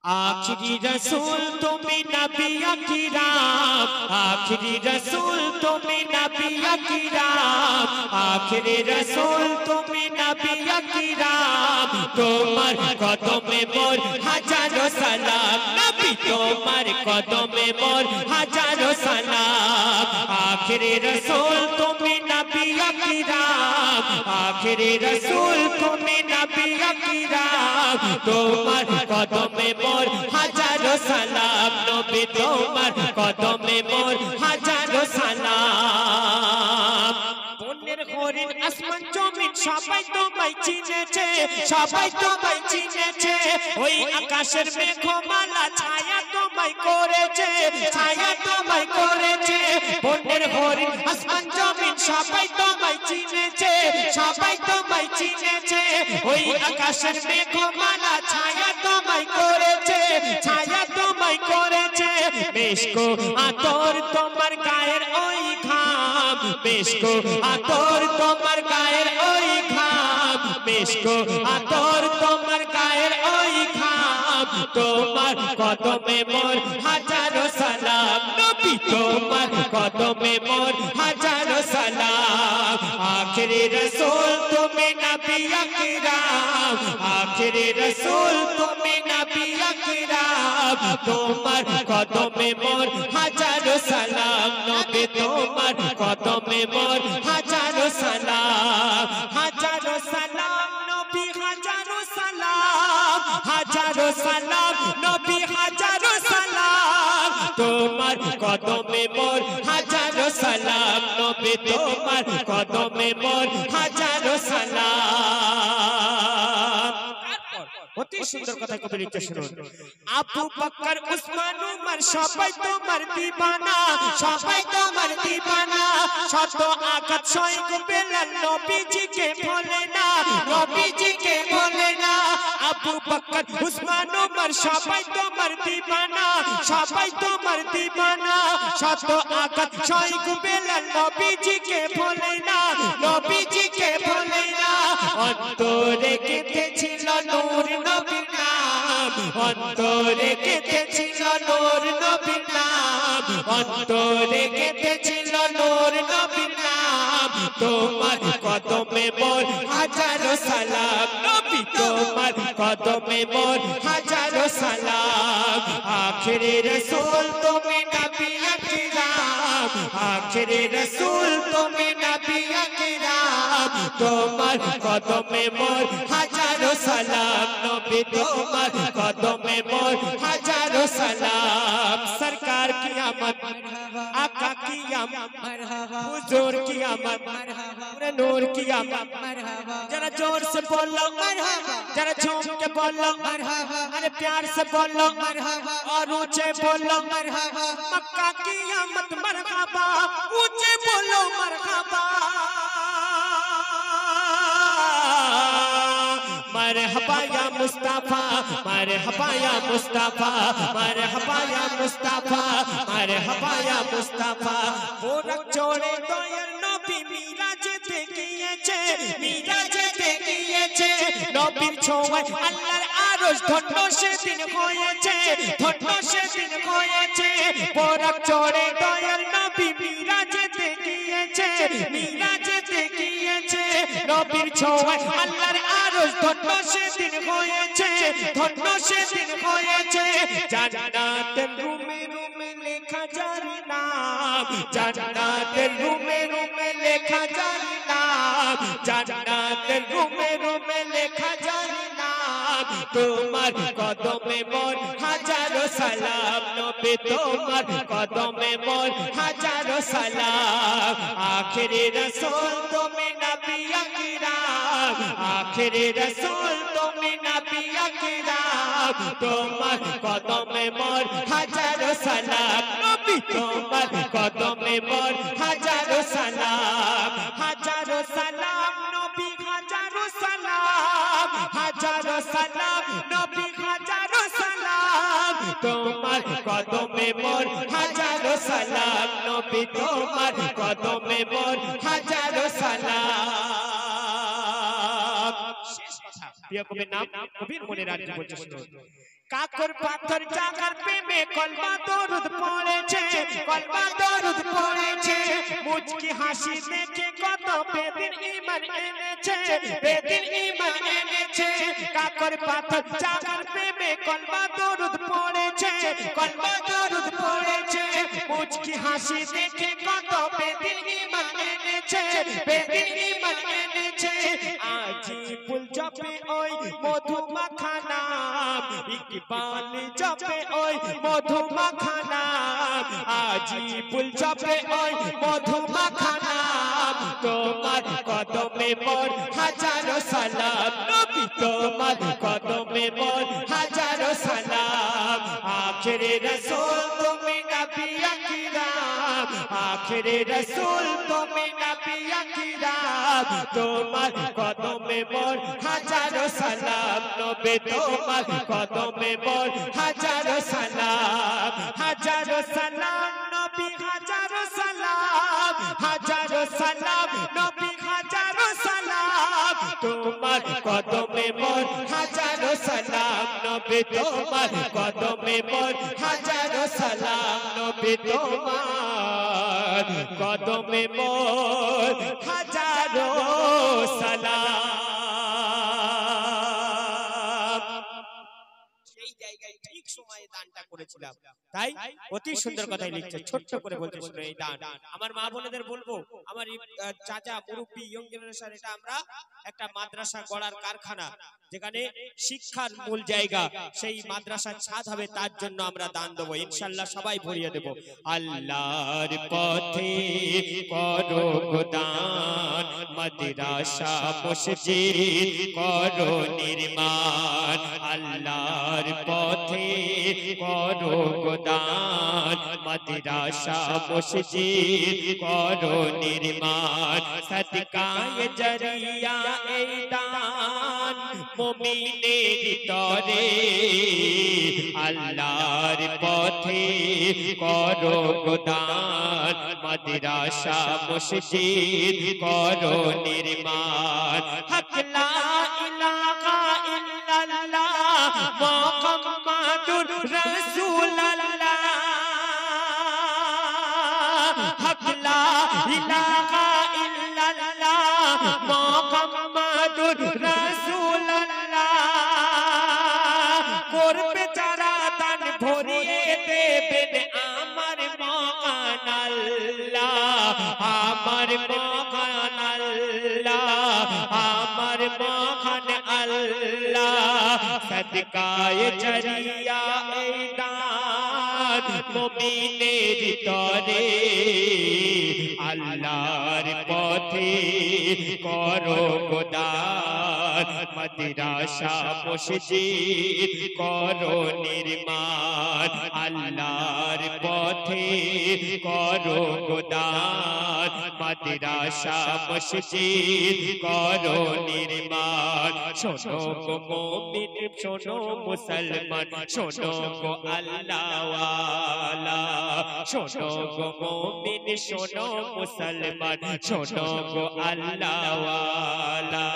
आखिरी रसूल तुम्हें नबी अकीराम, आखिरी रसूल तुम्हें नबी अकीराम, आखिरी रसूल तुम्हें नबी अकीराम। তোমার কদমে মোর হাজারো সালাম, নবী তোমার কদমে মোর হাজারো সালাম। আখেরি রসূল তুমি নবী अकीराम, आखिरी रसूल তুমি নবী अकीराम। তোমার কদমে মোর হাজারো সালাম, নবী তোমার কদমে মোর হাজারো সালাম। বনের হরিণ আসমান জমিন সবাই তোমায় চিনেছে, সবাই তোমায় চিনেছে। ওই আকাশের মেঘমালা ছায়া তোমায় করেছে, ছায়া তোমায় করেছে। বনের হরিণ আসমান জমিন সবাই তোমায় চিনেছে, সবাই তোমায় চিনেছে। ওই আকাশের মেঘমালা ছায়া তোমায় করেছে, ছায়া তোমায় করেছে। বেশকো আতর তোমার গায়ের ওই ঘাম, বেশকো আতর তোমার গায়ের ওই ঘাম, বেশকো আতর তোমার গায়ের ওই ঘাম। তোমার কদমে মোর হাজারো সালাম, নবী তোমার কদমে মোর হাজারো সালাম। আখেরি রসূল তুমি নবী अकीराम, आखिरी रसूल তুমি নবী अकीराम। তোমার কদমে মোর হাজারো সালাম, নবী তোমার কদমে মোর হাজারো সালাম, হাজারো সালাম নবী হাজারো সালাম, হাজারো সালাম নবী হাজারো সালাম। তোমার কদমে মোর হাজারো সালাম, নবী তোমার কদমে মোর হাজারো সালাম। অতি সুন্দর কথা কবি লিখতে শুনুন। আবু বকর উসমান উমর সবাই তোমার দিবানা, সবাই তোমার দিবানা। শত আঘাত সইব বেলাল নবীজিকে ভোলে না, নবীজিকে ভোলে না। আবু বকর উসমান উমর সবাই তোমার দিবানা, সবাই তোমার দিবানা। শত আঘাত সইব বেলাল নবীজিকে ভোলে না, নবীজিকে ভোলে না। অন্তরে কেটেছিল নূর নবীর নাম, অন্তরে কেটেছিল নূর নবীর নাম, অন্তরে কেটেছিল নূর নবীর নাম। তোমার কদমে মোর হাজারো সালাম, নবী তোমার কদমে মোর হাজারো সালাম। আখেরি রসূল তুমি নবী अकीराम, आखिरी रसूल তুমি নবী अकीराम। তোমার কদমে মোর হাজারো সালাম, নবী তোমার কদমে মোর হাজারো সালাম। সরকার কি আমত, आका की आमद, हुजूर की आमद, पूरे नूर की आमद। जरा जोर से बोलो मरहबा, जरा झूम के बोलो मरहबा, अरे प्यार से बोलो मरहबा और ऊंचे बोलो मरहबा। मक्का की आमद मरहबा, ऊंचे बोलो मरहबा। मरहबा या मुस्तफा, मरहबा या मुस्तफा, मरहबा या मुस्तफा, मरहबा या मुस्तफा। बोरक जोड़े দয়ার নবী মিরাজেতে গিয়েছে, মিরাজেতে গিয়েছে। নবীর ছোঁয়ায় আল্লাহর আরশ ধন্য সেদিন হয়েছে, ধন্য সেদিন হয়েছে। बोरक जोड़े দয়ার নবী মিরাজেতে গিয়েছে, মিরাজেতে গিয়েছে। নবীর ছোঁয়ায় আল্লাহর আরশ ধন্য সেদিন হয়েছে, ধন্য সেদিন হয়েছে। জান্নাতের রুমে রুমে লেখা যার নাম, জান্নাতের রুমে রুমে লেখা যার নাম, জান্নাতের রুমে রুমে লেখা যার নাম। তোমার কদমে মোর হাজারো সালাম, নবী তোমার কদমে মোর হাজারো সালাম। আখেরি রসূল তুমি নবী अकीराम, आखिरी रसूल তুমি নবী अकीराम। তোমার কদমে মোর হাজারো সালাম, নবী তোমার কদমে মোর হাজারো সালাম, হাজারো সালাম নবী হাজারো সালাম, হাজারো সালাম নবী হাজারো সালাম। তোমার কদমে মোর হাজারো সালাম, নবী তোমার কদমে মোর হাজারো সালাম। শেষ কথা প্রিয় কবির নাম কবির মনে রাখতে বলছে। কাকর পাথর জাগার প্রেমে কলমা দরুদ পড়েছে, কলমা দরুদ পড়েছে। মুচকি হাসি দেখে কত বেদিন ঈমান এনেছে, বেদিন ঈমান এনেছে। কাকর পাথর জাগার প্রেমে কলমা দরুদ পড়েছে, কলমা দরুদ পড়েছে। মুচকি হাসি দেখে কত বেদিন ঈমান এনেছে, বেদিন ঈমান এনেছে। আজি ফুল জপে ওই মধুমাখা নাম, ইকবাল জপে ওই মধুমাখা নাম। আজি ফুল জপে ওই মধুমাখা নাম। তোমার কদমে মোর হাজারো সালাম, নবী তোমার কদমে মোর হাজারো সালাম। আখেরে রাসূল তুমি নবী আকরাম, আখেরে রাসূল তুমি নবী আকরাম। তোমার কদমে মোর হাজারো সালাম, নবী তোমার কদমে মোর হাজারো সালাম। হাজারো সালাম নবী, হাজারো সালাম, হাজারো সালাম নবী, হাজারো সালাম। তোমার কদমে মোর হাজারো সালাম, নবী তোমার কদমে মোর হাজারো সালাম। নবী তোমার কদমে মোর হাজারো সালাম। সেই জায়গায় ঠিক সময়ে দানটা করেছিলাম, তাই অতি সুন্দর কথাই লিখছে। ছোট্ট করে বলতে শুনে এই দান আমার মা বোনেদের বলবো, আমার চাচা মুরব্বী ইয়ং জেনারেশন, এটা আমরা একটা মাদ্রাসা গড়ার কারখানা, যেখানে শিক্ষার মূল জায়গা, সেই মাদ্রাসার ছাদ হবে, তার জন্য আমরা দান দেবো ইনশাআল্লাহ, সবাই ভরিয়ে দেব। আল্লাহর পথে করো দান, মাদ্রাসা মসজিদ করো নির্মাণ। আল্লাহর পথে করো দান, মাদ্রাসা মসজিদ করো নির্মাণ। সদকায়ে জারিয়া এই দান মুমিনের তরে। আল্লাহর পথে করো দান, মাদ্রাসা মসজিদ করো নির্মাণ। হক লা ইলাহা ইল্লাল্লাহ মুহাম্মাদুর রাসূলুল্লাহ। হক লা ইলাহা ইল্লাল্লাহ মুহাম্মাদুর রাসূলুল্লাহ। করবে যারা দান ভরিয়ে দেবেন আমার মহান আল্লাহ, আমার মহান আল্লাহ, আমার মহান আল্লাহ। সদকায়ে জারিয়া এই দান মুমিনের তরে। আল্লাহর পথে করো দান, মাদ্রাসা মসজিদ করো নির্মাণ। আল্লাহর পথে করো দান, মাদ্রাসা মসজিদ করো নির্মাণ। শোনো গো মুমিন, শোনো মুসলমান, শোনো গো আল্লাহওয়ালা। শোনো গো মুমিন, শোনো মুসলমান, শোনো গো আল্লাহওয়ালা।